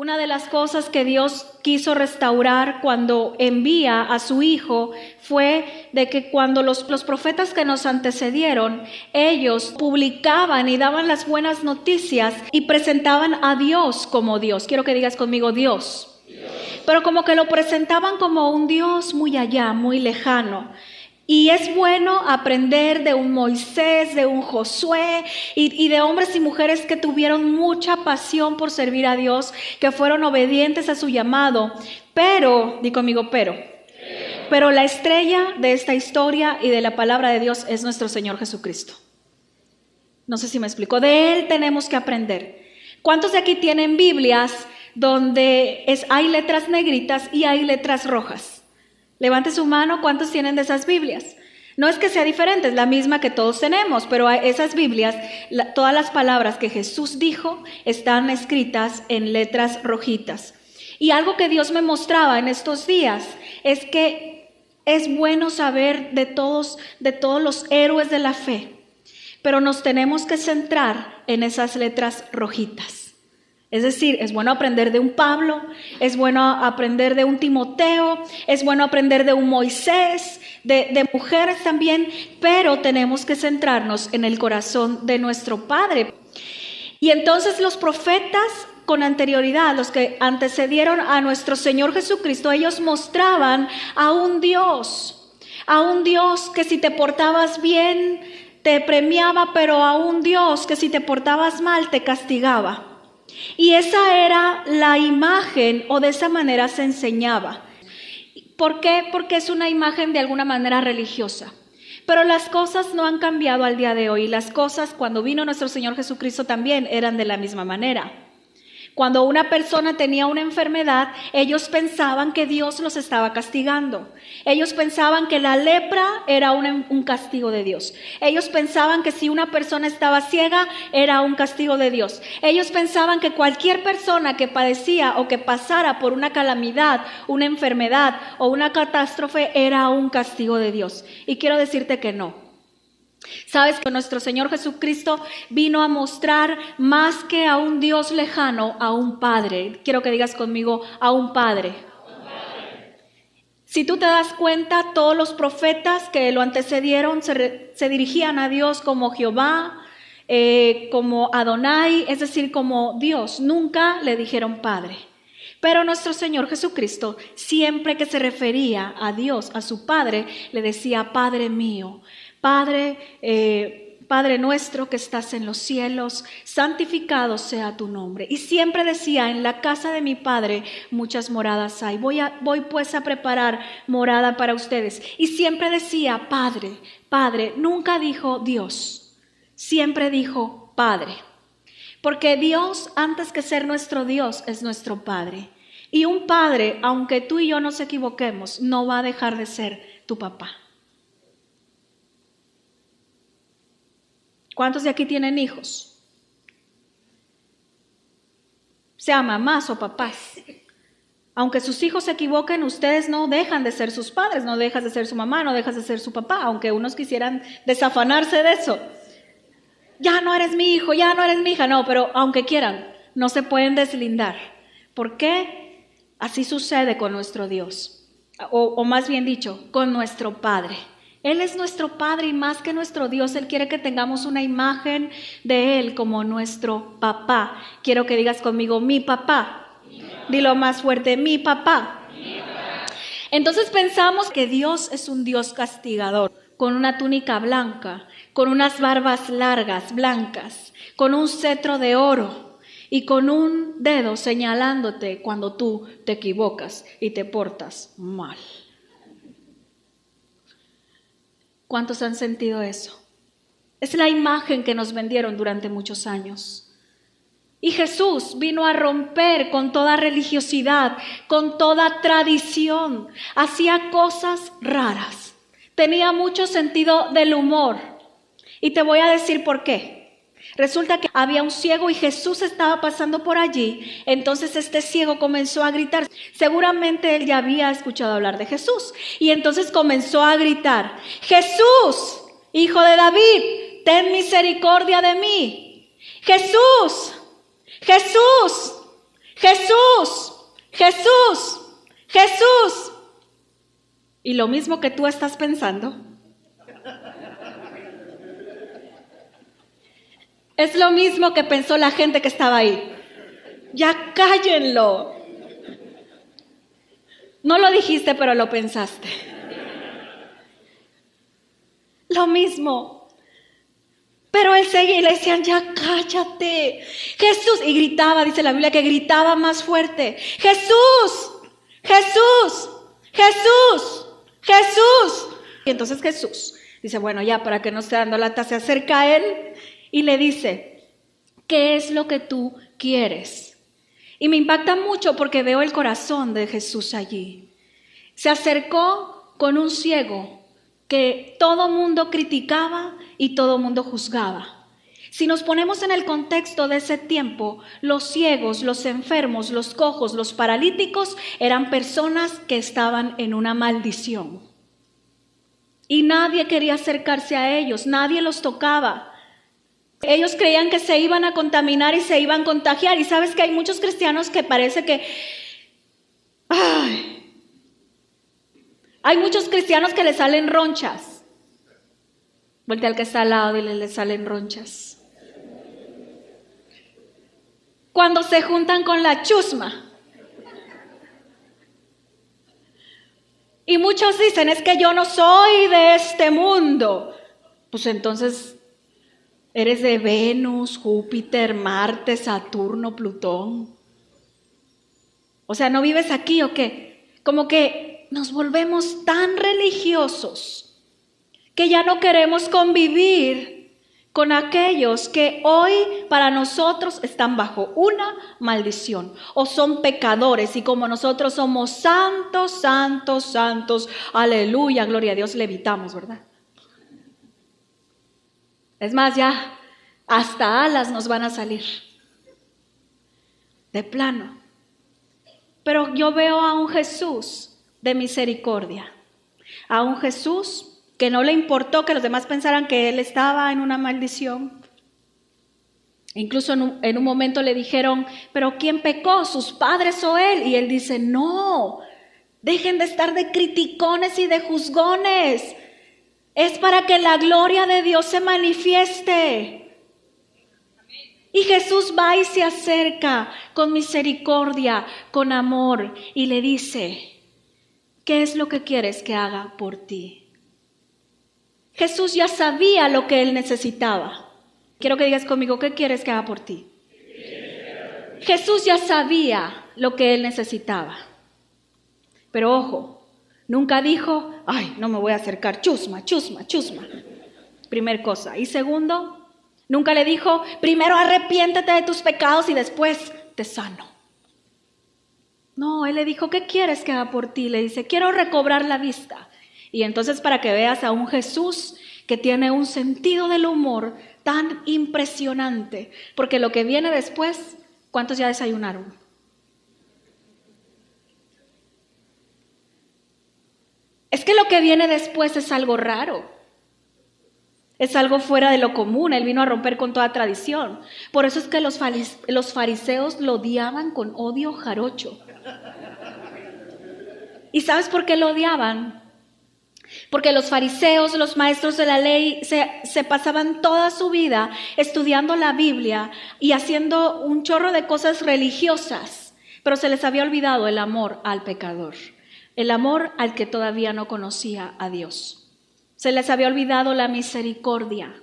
Una de las cosas que Dios quiso restaurar cuando envía a su Hijo fue de que cuando los profetas que nos antecedieron, ellos publicaban y daban las buenas noticias y presentaban a Dios como Dios. Quiero que digas conmigo Dios. Pero como que lo presentaban como un Dios muy allá, muy lejano. Y es bueno aprender de un Moisés, de un Josué y de hombres y mujeres que tuvieron mucha pasión por servir a Dios, que fueron obedientes a su llamado. Pero, di conmigo, pero la estrella de esta historia y de la palabra de Dios es nuestro Señor Jesucristo. No sé si me explico. De Él tenemos que aprender. ¿Cuántos de aquí tienen Biblias donde hay letras negritas y hay letras rojas? Levante su mano, ¿cuántos tienen de esas Biblias? No es que sea diferente, es la misma que todos tenemos, pero esas Biblias, todas las palabras que Jesús dijo están escritas en letras rojitas. Y algo que Dios me mostraba en estos días es que es bueno saber de todos los héroes de la fe, pero nos tenemos que centrar en esas letras rojitas. Es decir, es bueno aprender de un Pablo, es bueno aprender de un Timoteo, es bueno aprender de un Moisés, de mujeres también, pero tenemos que centrarnos en el corazón de nuestro Padre. Y entonces los profetas con anterioridad, los que antecedieron a nuestro Señor Jesucristo, ellos mostraban a un Dios que si te portabas bien te premiaba, pero a un Dios que si te portabas mal te castigaba. Y esa era la imagen, o de esa manera se enseñaba. ¿Por qué? Porque es una imagen de alguna manera religiosa. Pero las cosas no han cambiado al día de hoy. Las cosas cuando vino nuestro Señor Jesucristo también eran de la misma manera. Cuando una persona tenía una enfermedad, ellos pensaban que Dios los estaba castigando. Ellos pensaban que la lepra era un castigo de Dios. Ellos pensaban que si una persona estaba ciega, era un castigo de Dios. Ellos pensaban que cualquier persona que padecía o que pasara por una calamidad, una enfermedad o una catástrofe, era un castigo de Dios. Y quiero decirte que no. Sabes que nuestro Señor Jesucristo vino a mostrar más que a un Dios lejano, a un Padre. Quiero que digas conmigo, a un Padre. Si tú te das cuenta, todos los profetas que lo antecedieron se dirigían a Dios como Jehová, como Adonai, es decir, como Dios. Nunca le dijeron Padre. Pero nuestro Señor Jesucristo, siempre que se refería a Dios, a su Padre, le decía Padre mío. Padre nuestro que estás en los cielos, santificado sea tu nombre. Y siempre decía, en la casa de mi Padre muchas moradas hay. Voy pues a preparar morada para ustedes. Y siempre decía, Padre, Padre. Nunca dijo Dios, siempre dijo Padre. Porque Dios, antes que ser nuestro Dios, es nuestro Padre. Y un padre, aunque tú y yo nos equivoquemos, no va a dejar de ser tu papá. ¿Cuántos de aquí tienen hijos? Sea mamás o papás. Aunque sus hijos se equivoquen, ustedes no dejan de ser sus padres, no dejas de ser su mamá, no dejas de ser su papá, aunque unos quisieran desafanarse de eso. Ya no eres mi hijo, ya no eres mi hija, no, pero aunque quieran, no se pueden deslindar. ¿Por qué? Así sucede con nuestro Dios, o más bien dicho, con nuestro Padre. Él es nuestro Padre y más que nuestro Dios, Él quiere que tengamos una imagen de Él como nuestro papá. Quiero que digas conmigo, mi papá. Dilo más fuerte, mi papá. Entonces pensamos que Dios es un Dios castigador, con una túnica blanca, con unas barbas largas, blancas, con un cetro de oro y con un dedo señalándote cuando tú te equivocas y te portas mal. ¿Cuántos han sentido eso? Es la imagen que nos vendieron durante muchos años. Y Jesús vino a romper con toda religiosidad, con toda tradición. Hacía cosas raras. Tenía mucho sentido del humor. Y te voy a decir por qué. Resulta que había un ciego y Jesús estaba pasando por allí. Entonces este ciego comenzó a gritar. Seguramente él ya había escuchado hablar de Jesús. Y entonces comenzó a gritar, Jesús, hijo de David, ten misericordia de mí. Jesús, Jesús, Jesús, Jesús, Jesús. Y lo mismo que tú estás pensando, es lo mismo que pensó la gente que estaba ahí. Ya cállenlo. No lo dijiste, pero lo pensaste. Lo mismo. Pero él seguía y le decían, ya cállate. Jesús. Y gritaba, dice la Biblia, que gritaba más fuerte. Jesús, Jesús, Jesús, Jesús. Y entonces Jesús dice, bueno, ya para que no esté dando lata, se acerca a él y le dice, ¿qué es lo que tú quieres? Y me impacta mucho porque veo el corazón de Jesús allí. Se acercó con un ciego que todo mundo criticaba y todo mundo juzgaba. Si nos ponemos en el contexto de ese tiempo, los ciegos, los enfermos, los cojos, los paralíticos eran personas que estaban en una maldición. Y nadie quería acercarse a ellos, nadie los tocaba. Ellos creían que se iban a contaminar y se iban a contagiar. Y sabes que hay muchos cristianos que parece que... Hay muchos cristianos que les salen ronchas. Voltea al que está al lado y le salen ronchas. Cuando se juntan con la chusma. Y muchos dicen, es que yo no soy de este mundo. Pues entonces... ¿eres de Venus, Júpiter, Marte, Saturno, Plutón? O sea, ¿no vives aquí o qué? Como que nos volvemos tan religiosos que ya no queremos convivir con aquellos que hoy para nosotros están bajo una maldición o son pecadores y como nosotros somos santos, santos, santos, aleluya, gloria a Dios, levitamos, ¿verdad? Es más, ya hasta alas nos van a salir. De plano. Pero yo veo a un Jesús de misericordia. A un Jesús que no le importó que los demás pensaran que él estaba en una maldición. Incluso en un momento le dijeron, ¿pero quién pecó? ¿Sus padres o él? Y él dice, no, dejen de estar de criticones y de juzgones. Es para que la gloria de Dios se manifieste. Y Jesús va y se acerca con misericordia, con amor, y le dice, ¿qué es lo que quieres que haga por ti? Jesús ya sabía lo que él necesitaba. Quiero que digas conmigo, ¿qué quieres que haga por ti? Jesús ya sabía lo que él necesitaba. Pero ojo, nunca dijo, ay, no me voy a acercar, chusma, chusma, chusma. Primer cosa. Y segundo, nunca le dijo, primero arrepiéntete de tus pecados y después te sano. No, él le dijo, ¿qué quieres que haga por ti? Le dice, quiero recobrar la vista. Y entonces para que veas a un Jesús que tiene un sentido del humor tan impresionante, porque lo que viene después, ¿cuántos ya desayunaron? Es que lo que viene después es algo raro. Es algo fuera de lo común. Él vino a romper con toda tradición. Por eso es que los fariseos lo odiaban con odio jarocho. ¿Y sabes por qué lo odiaban? Porque los fariseos, los maestros de la ley, se pasaban toda su vida estudiando la Biblia y haciendo un chorro de cosas religiosas, pero se les había olvidado el amor al pecador. El amor al que todavía no conocía a Dios. Se les había olvidado la misericordia.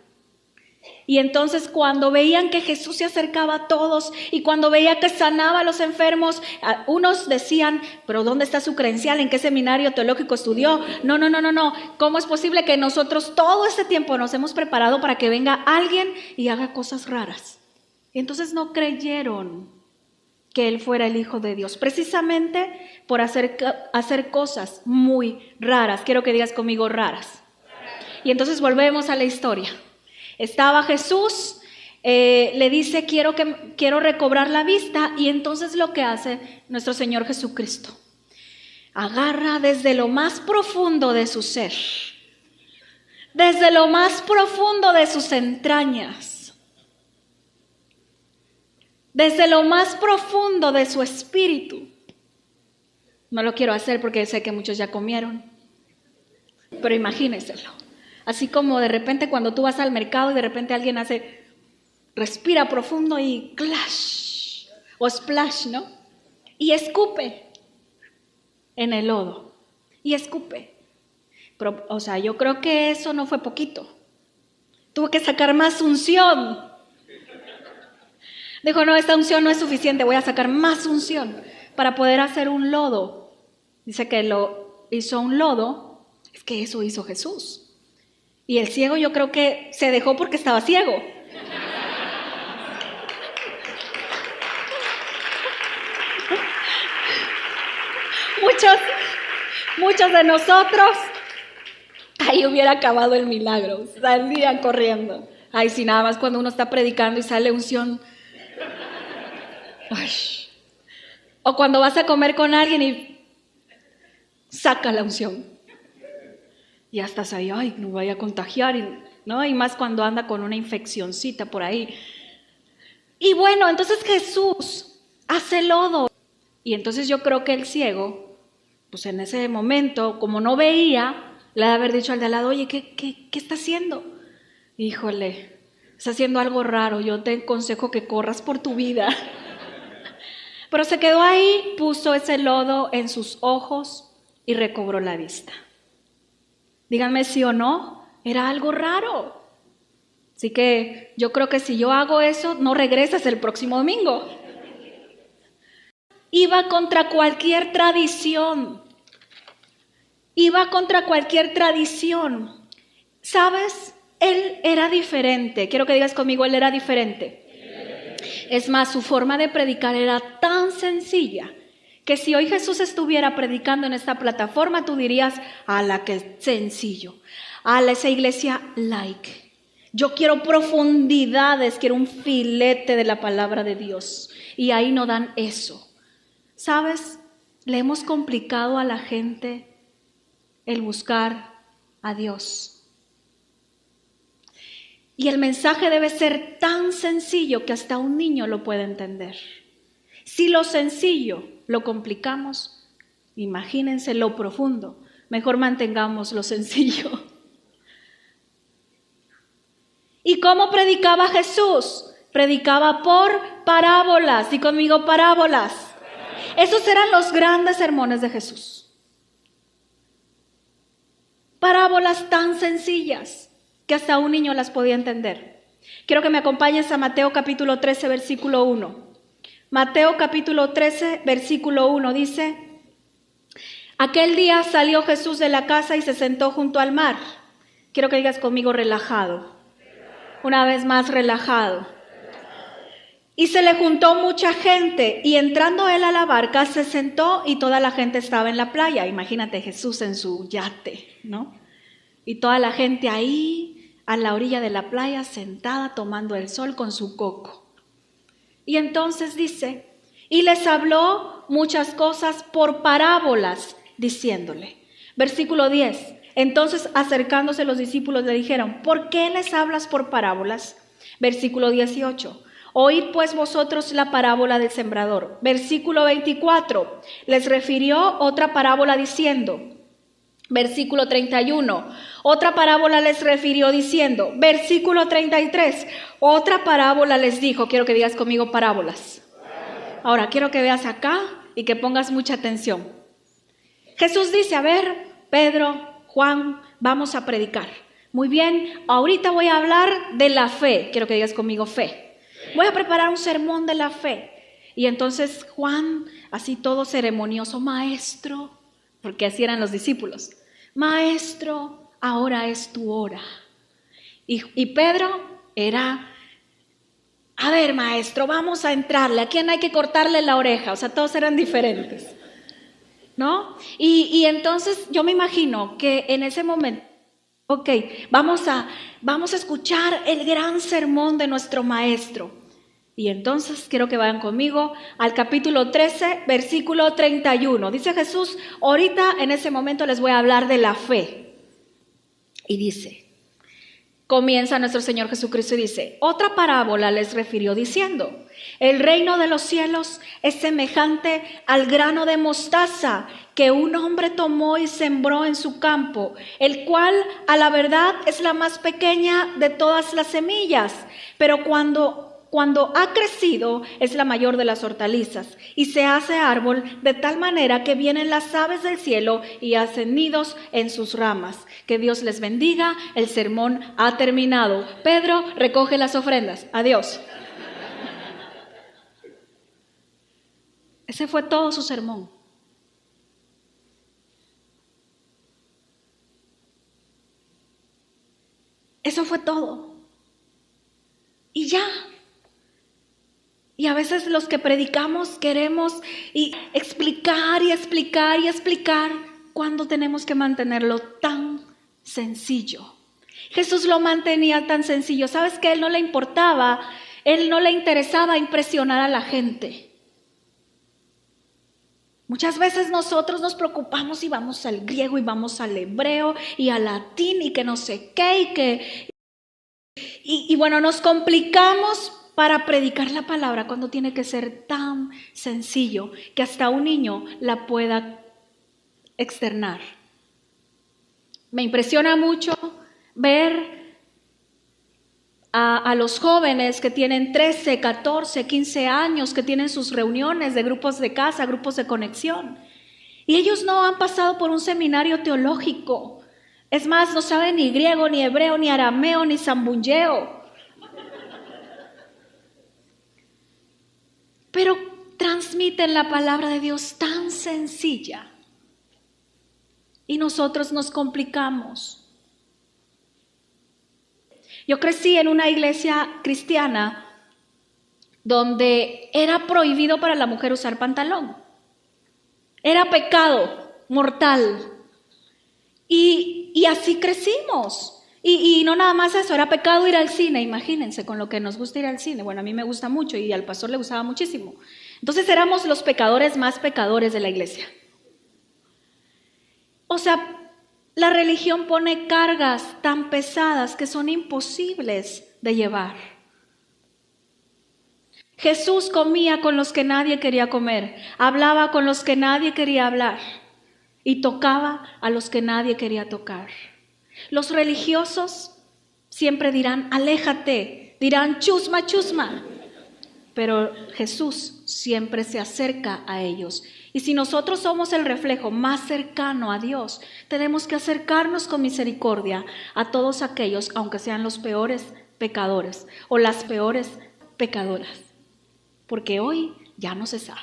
Y entonces cuando veían que Jesús se acercaba a todos y cuando veía que sanaba a los enfermos, unos decían, pero ¿dónde está su credencial? ¿En qué seminario teológico estudió? No. ¿Cómo es posible que nosotros todo este tiempo nos hemos preparado para que venga alguien y haga cosas raras? Y entonces no creyeron que él fuera el Hijo de Dios, precisamente por hacer cosas muy raras. Quiero que digas conmigo raras. Y entonces volvemos a la historia. Estaba Jesús, le dice, quiero recobrar la vista, y entonces lo que hace nuestro Señor Jesucristo, agarra desde lo más profundo de su ser, desde lo más profundo de sus entrañas, desde lo más profundo de su espíritu. No lo quiero hacer porque sé que muchos ya comieron, pero imagínenselo. Así como de repente cuando tú vas al mercado y de repente alguien respira profundo y clash o splash, ¿no? Y escupe en el lodo y escupe. Pero, o sea, yo creo que eso no fue poquito. Tuvo que sacar más unción. Dijo, no, esta unción no es suficiente, voy a sacar más unción para poder hacer un lodo. Dice que lo hizo un lodo, es que eso hizo Jesús. Y el ciego yo creo que se dejó porque estaba ciego. Muchos de nosotros, ahí hubiera acabado el milagro, saldrían corriendo. Ay, sí, nada más cuando uno está predicando y sale unción. Ay. O cuando vas a comer con alguien y saca la unción. Y ya estás ahí, ay, no vaya a contagiar, ¿no? Y más cuando anda con una infeccioncita por ahí. Y bueno, entonces Jesús hace lodo. Y entonces yo creo que el ciego, pues en ese momento, como no veía, le ha de haber dicho al de al lado, oye, ¿qué está haciendo? Híjole, está haciendo algo raro, yo te aconsejo que corras por tu vida. Pero se quedó ahí, puso ese lodo en sus ojos y recobró la vista. Díganme sí o no, era algo raro. Así que yo creo que si yo hago eso, no regresas el próximo domingo. Iba contra cualquier tradición. ¿Sabes? Él era diferente. Quiero que digas conmigo, él era diferente. Es más, su forma de predicar era tan sencilla que si hoy Jesús estuviera predicando en esta plataforma, tú dirías, ala, qué sencillo. Ala, esa iglesia like. Yo quiero profundidades, quiero un filete de la palabra de Dios. Y ahí no dan eso. ¿Sabes? Le hemos complicado a la gente el buscar a Dios. Y el mensaje debe ser tan sencillo que hasta un niño lo puede entender. Si lo sencillo lo complicamos, imagínense lo profundo. Mejor mantengamos lo sencillo. ¿Y cómo predicaba Jesús? Predicaba por parábolas. Di conmigo, parábolas. Esos eran los grandes sermones de Jesús. Parábolas tan sencillas que hasta un niño las podía entender. Quiero que me acompañes a Mateo capítulo 13, versículo 1. Mateo capítulo 13, versículo 1 dice: aquel día salió Jesús de la casa y se sentó junto al mar. Quiero que digas conmigo, relajado. Una vez más, relajado. Y se le juntó mucha gente, y entrando él a la barca se sentó y toda la gente estaba en la playa. Imagínate Jesús en su yate, ¿no? Y toda la gente ahí a la orilla de la playa sentada tomando el sol con su coco. Y entonces dice, y les habló muchas cosas por parábolas, diciéndole. Versículo 10, entonces acercándose los discípulos le dijeron, ¿por qué les hablas por parábolas? Versículo 18, oíd pues vosotros la parábola del sembrador. Versículo 24, les refirió otra parábola diciendo. Versículo 31, otra parábola les refirió diciendo. Versículo 33, otra parábola les dijo. Quiero que digas conmigo parábolas. Ahora quiero que veas acá y que pongas mucha atención. Jesús dice, a ver, Pedro, Juan, vamos a predicar. Muy bien, ahorita voy a hablar de la fe. Quiero que digas conmigo fe. Voy a preparar un sermón de la fe. Y entonces Juan, así todo ceremonioso, maestro, porque así eran los discípulos. Maestro, ahora es tu hora. Y Pedro era, a ver maestro, vamos a entrarle. ¿A quién hay que cortarle la oreja? O sea, todos eran diferentes, ¿no? Y entonces yo me imagino que en ese momento, ok, vamos a escuchar el gran sermón de nuestro maestro. Y entonces quiero que vayan conmigo al capítulo 13, versículo 31. Dice Jesús, ahorita en ese momento les voy a hablar de la fe. Y dice, comienza nuestro Señor Jesucristo y dice, otra parábola les refirió diciendo, el reino de los cielos es semejante al grano de mostaza que un hombre tomó y sembró en su campo, el cual a la verdad es la más pequeña de todas las semillas, pero cuando ha crecido es la mayor de las hortalizas y se hace árbol de tal manera que vienen las aves del cielo y hacen nidos en sus ramas. Que Dios les bendiga, el sermón ha terminado. Pedro, recoge las ofrendas. Adiós. Ese fue todo su sermón. Eso fue todo. Y ya. Y a veces los que predicamos queremos explicar cuando tenemos que mantenerlo tan sencillo. Jesús lo mantenía tan sencillo. ¿Sabes qué? Él no le interesaba impresionar a la gente. Muchas veces nosotros nos preocupamos y vamos al griego y vamos al hebreo y al latín y que no sé qué y bueno, nos complicamos para predicar la palabra cuando tiene que ser tan sencillo que hasta un niño la pueda externar. Me impresiona mucho ver a los jóvenes que tienen 13, 14, 15 años, que tienen sus reuniones de grupos de casa, grupos de conexión. Y ellos no han pasado por un seminario teológico. Es más, no saben ni griego, ni hebreo, ni arameo, ni zambungeo. Pero transmiten la palabra de Dios tan sencilla. Y nosotros nos complicamos. Yo crecí en una iglesia cristiana donde era prohibido para la mujer usar pantalón. Era pecado mortal. Y así crecimos. Y no nada más eso, era pecado ir al cine, imagínense, con lo que nos gusta ir al cine. Bueno, a mí me gusta mucho y al pastor le gustaba muchísimo. Entonces éramos los pecadores más pecadores de la iglesia. O sea, la religión pone cargas tan pesadas que son imposibles de llevar. Jesús comía con los que nadie quería comer, hablaba con los que nadie quería hablar y tocaba a los que nadie quería tocar. Los religiosos siempre dirán, aléjate, dirán, chusma, chusma. Pero Jesús siempre se acerca a ellos. Y si nosotros somos el reflejo más cercano a Dios, tenemos que acercarnos con misericordia a todos aquellos, aunque sean los peores pecadores o las peores pecadoras. Porque hoy ya no se sabe.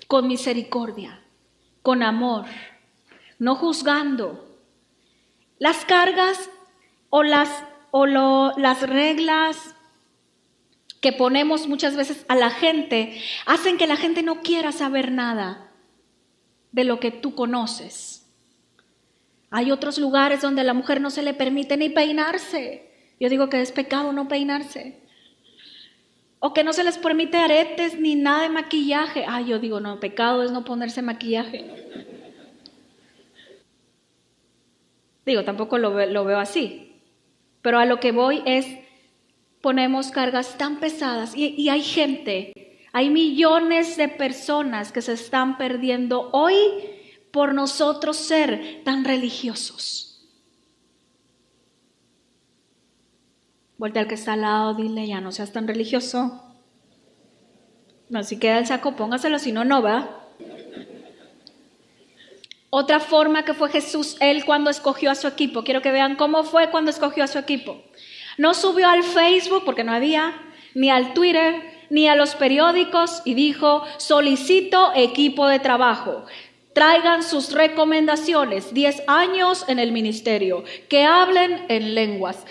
Con misericordia, con amor, no juzgando. Las cargas o las reglas que ponemos muchas veces a la gente hacen que la gente no quiera saber nada de lo que tú conoces. Hay otros lugares donde a la mujer no se le permite ni peinarse. Yo digo que es pecado no peinarse. O que no se les permite aretes ni nada de maquillaje. Yo digo, no, pecado es no ponerse maquillaje. Digo, tampoco lo veo así. Pero a lo que voy es, ponemos cargas tan pesadas y hay gente, hay millones de personas que se están perdiendo hoy por nosotros ser tan religiosos. Voltea al que está al lado, dile, ya no seas tan religioso. No, si queda el saco, póngaselo, si no, no va. Otra forma que fue Jesús, él cuando escogió a su equipo. Quiero que vean cómo fue cuando escogió a su equipo. No subió al Facebook, porque no había, ni al Twitter, ni a los periódicos y dijo, solicito equipo de trabajo. Traigan sus recomendaciones, 10 años en el ministerio, que hablen en lenguas.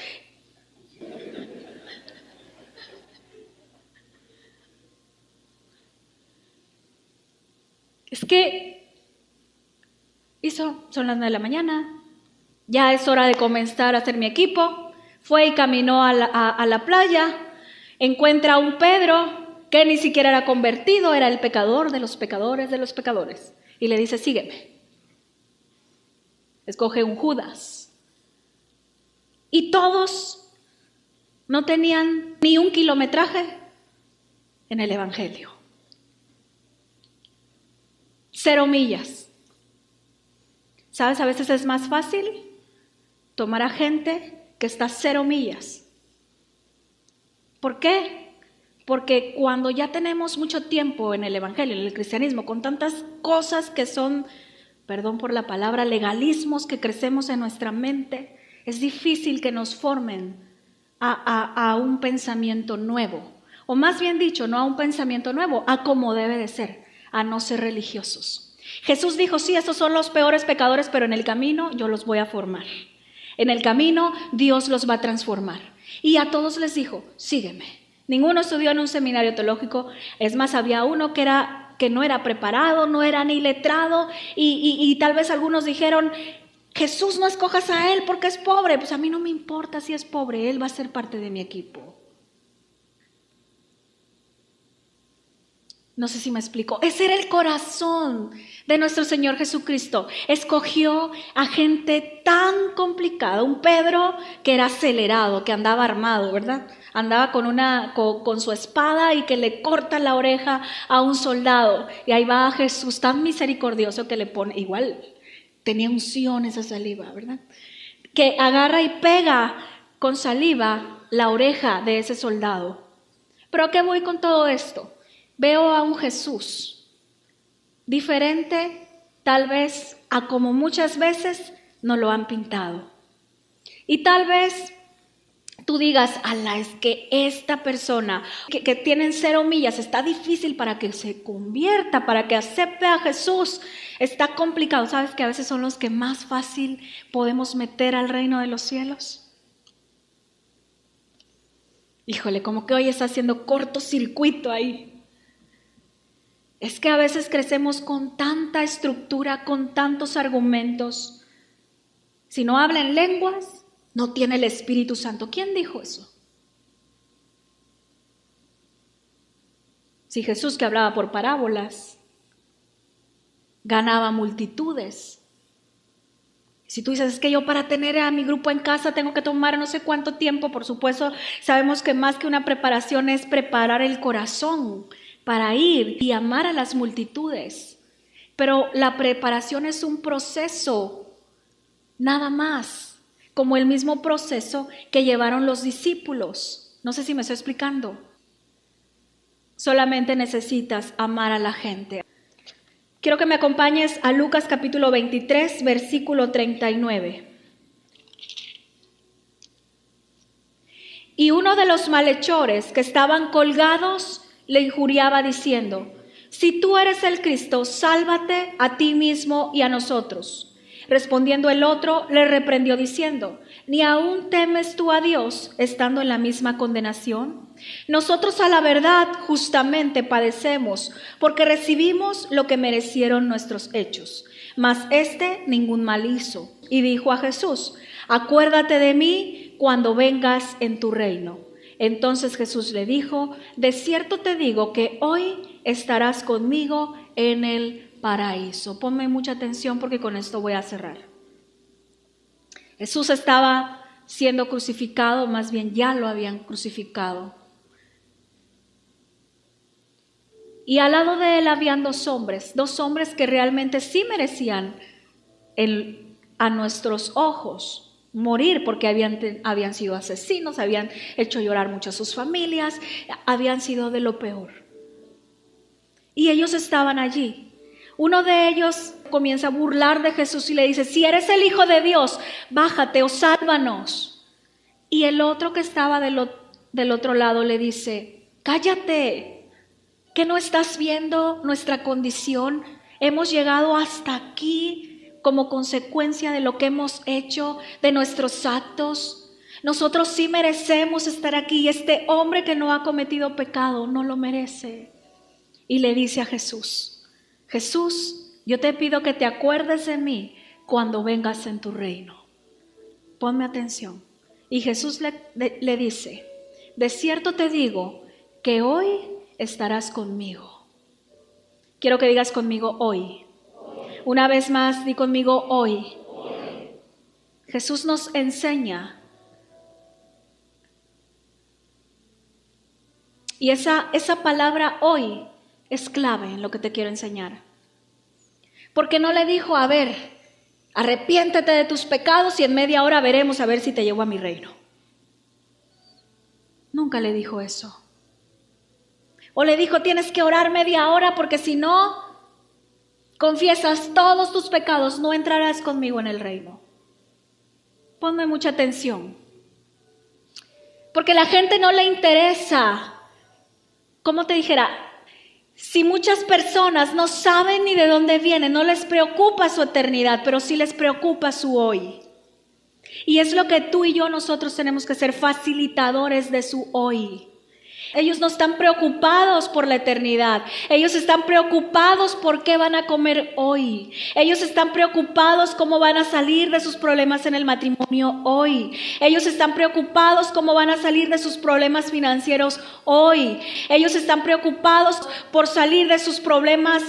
Es que son las 9 de la mañana, ya es hora de comenzar a hacer mi equipo. Fue y caminó a la playa, encuentra a un Pedro que ni siquiera era convertido, era el pecador de los pecadores de los pecadores. Y le dice, sígueme. Escoge un Judas. Y todos no tenían ni un kilometraje en el Evangelio. 0 millas. ¿Sabes? A veces es más fácil tomar a gente que está a 0 millas. ¿Por qué? Porque cuando ya tenemos mucho tiempo en el Evangelio, en el cristianismo, con tantas cosas que son, perdón por la palabra, legalismos que crecemos en nuestra mente, es difícil que nos formen a un pensamiento nuevo. O más bien dicho, no a un pensamiento nuevo, a como debe de ser, a no ser religiosos. Jesús dijo, sí, estos son los peores pecadores, pero en el camino yo los voy a formar. En el camino Dios los va a transformar. Y a todos les dijo, sígueme. Ninguno estudió en un seminario teológico. Es más, había uno que no era preparado, no era ni letrado. Y tal vez algunos dijeron, Jesús, no escojas a él porque es pobre. Pues a mí no me importa si es pobre, él va a ser parte de mi equipo. No sé si me explico. Ese era el corazón de nuestro Señor Jesucristo. Escogió a gente tan complicada. Un Pedro que era acelerado, que andaba armado, ¿verdad? Andaba con su espada y que le corta la oreja a un soldado. Y ahí va Jesús tan misericordioso que le pone, igual tenía unción esa saliva, ¿verdad? Que agarra y pega con saliva la oreja de ese soldado. ¿Pero a qué voy con todo esto? Veo a un Jesús diferente tal vez a como muchas veces nos lo han pintado. Y tal vez tú digas, ala, es que esta persona que tiene 0 millas está difícil para que se convierta, para que acepte a Jesús. Está complicado. ¿Sabes que a veces son los que más fácil podemos meter al reino de los cielos? Híjole, como que hoy está haciendo cortocircuito ahí. Es que a veces crecemos con tanta estructura, con tantos argumentos. Si no habla en lenguas, no tiene el Espíritu Santo. ¿Quién dijo eso? Si Jesús, que hablaba por parábolas, ganaba multitudes. Si tú dices, es que yo para tener a mi grupo en casa tengo que tomar no sé cuánto tiempo, por supuesto, sabemos que más que una preparación es preparar el corazón para ir y amar a las multitudes. Pero la preparación es un proceso, nada más, como el mismo proceso que llevaron los discípulos. No sé si me estoy explicando. Solamente necesitas amar a la gente. Quiero que me acompañes a Lucas capítulo 23, versículo 39. Y uno de los malhechores que estaban colgados le injuriaba diciendo, si tú eres el Cristo, sálvate a ti mismo y a nosotros. Respondiendo el otro, le reprendió diciendo, ¿ni aún temes tú a Dios estando en la misma condenación? Nosotros a la verdad justamente padecemos, porque recibimos lo que merecieron nuestros hechos. Mas este ningún mal hizo. Y dijo a Jesús, acuérdate de mí cuando vengas en tu reino. Entonces Jesús le dijo, de cierto te digo que hoy estarás conmigo en el paraíso. Ponme mucha atención porque con esto voy a cerrar. Jesús estaba siendo crucificado, más bien ya lo habían crucificado. Y al lado de él habían dos hombres que realmente sí merecían a nuestros ojos morir porque habían sido asesinos, habían hecho llorar mucho a sus familias, habían sido de lo peor. Y ellos estaban allí. Uno de ellos comienza a burlar de Jesús y le dice, si eres el Hijo de Dios, bájate o sálvanos. Y el otro que estaba del otro lado le dice, cállate, ¿que no estás viendo nuestra condición? Hemos llegado hasta aquí como consecuencia de lo que hemos hecho, de nuestros actos. Nosotros sí merecemos estar aquí y este hombre que no ha cometido pecado no lo merece. Y le dice a Jesús, Jesús, yo te pido que te acuerdes de mí cuando vengas en tu reino. Ponme atención. Y Jesús le dice, de cierto te digo que hoy estarás conmigo. Quiero que digas conmigo hoy. Una vez más, di conmigo hoy. Jesús nos enseña Y esa palabra hoy es clave en lo que te quiero enseñar. Porque no le dijo, a ver, arrepiéntete de tus pecados y en media hora veremos a ver si te llevo a mi reino. Nunca le dijo eso. O le dijo, tienes que orar media hora porque si no confiesas todos tus pecados, no entrarás conmigo en el reino. Ponme mucha atención. Porque a la gente no le interesa, ¿cómo te dijera? Si muchas personas no saben ni de dónde vienen, no les preocupa su eternidad, pero sí les preocupa su hoy. Y es lo que tú y yo nosotros tenemos que ser, facilitadores de su hoy. Ellos no están preocupados por la eternidad. Ellos están preocupados por qué van a comer hoy. Ellos están preocupados cómo van a salir de sus problemas en el matrimonio hoy. Ellos están preocupados cómo van a salir de sus problemas financieros hoy. Ellos están preocupados por salir de sus problemas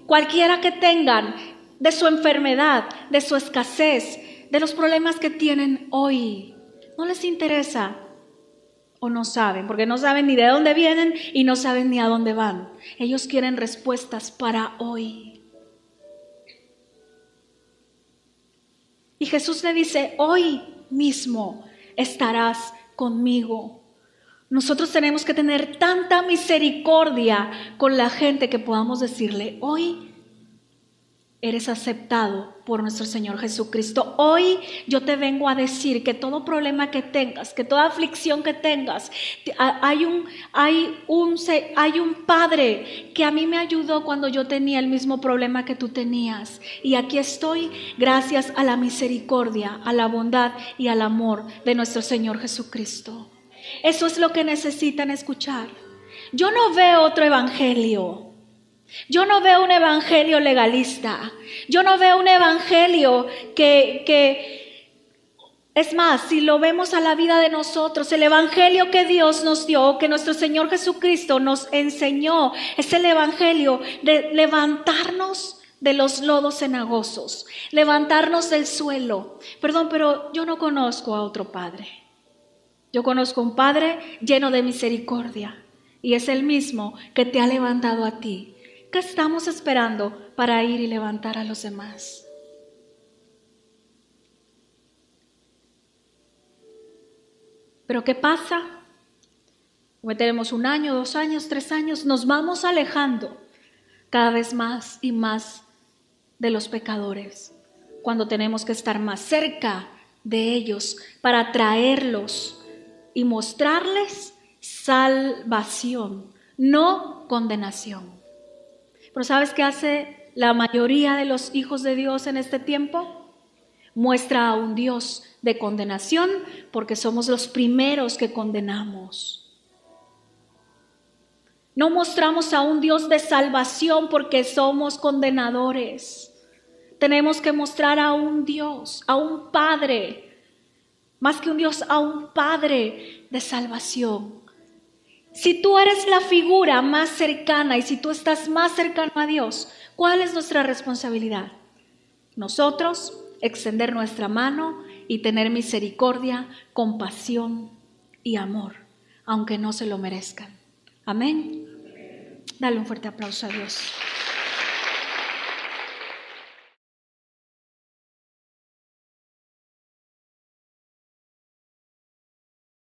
cualquiera que tengan, de su enfermedad, de su escasez, de los problemas que tienen hoy. No les interesa. O no saben, porque no saben ni de dónde vienen y no saben ni a dónde van. Ellos quieren respuestas para hoy. Y Jesús le dice, hoy mismo estarás conmigo. Nosotros tenemos que tener tanta misericordia con la gente que podamos decirle, hoy eres aceptado por nuestro Señor Jesucristo. Hoy yo te vengo a decir que todo problema que tengas, que toda aflicción que tengas, hay un Padre que a mí me ayudó cuando yo tenía el mismo problema que tú tenías. Y aquí estoy gracias a la misericordia, a la bondad y al amor de nuestro Señor Jesucristo. Eso es lo que necesitan escuchar. Yo no veo otro evangelio. Yo no veo un evangelio legalista. Yo no veo un evangelio que es más, si lo vemos a la vida de nosotros, el evangelio que Dios nos dio, que nuestro Señor Jesucristo nos enseñó, es el evangelio de levantarnos de los lodos cenagosos, levantarnos del suelo. Perdón, pero yo no conozco a otro Padre. Yo conozco un Padre lleno de misericordia y es el mismo que te ha levantado a ti. ¿Qué estamos esperando para ir y levantar a los demás? Pero ¿qué pasa? Como tenemos 1 año, 2 años, 3 años, nos vamos alejando cada vez más y más de los pecadores, cuando tenemos que estar más cerca de ellos para traerlos y mostrarles salvación, no condenación. Pero ¿sabes qué hace la mayoría de los hijos de Dios en este tiempo? Muestra a un Dios de condenación porque somos los primeros que condenamos. No mostramos a un Dios de salvación porque somos condenadores. Tenemos que mostrar a un Dios, a un Padre, más que un Dios, a un Padre de salvación. Si tú eres la figura más cercana y si tú estás más cercano a Dios, ¿cuál es nuestra responsabilidad? Nosotros extender nuestra mano y tener misericordia, compasión y amor, aunque no se lo merezcan. Amén. Dale un fuerte aplauso a Dios.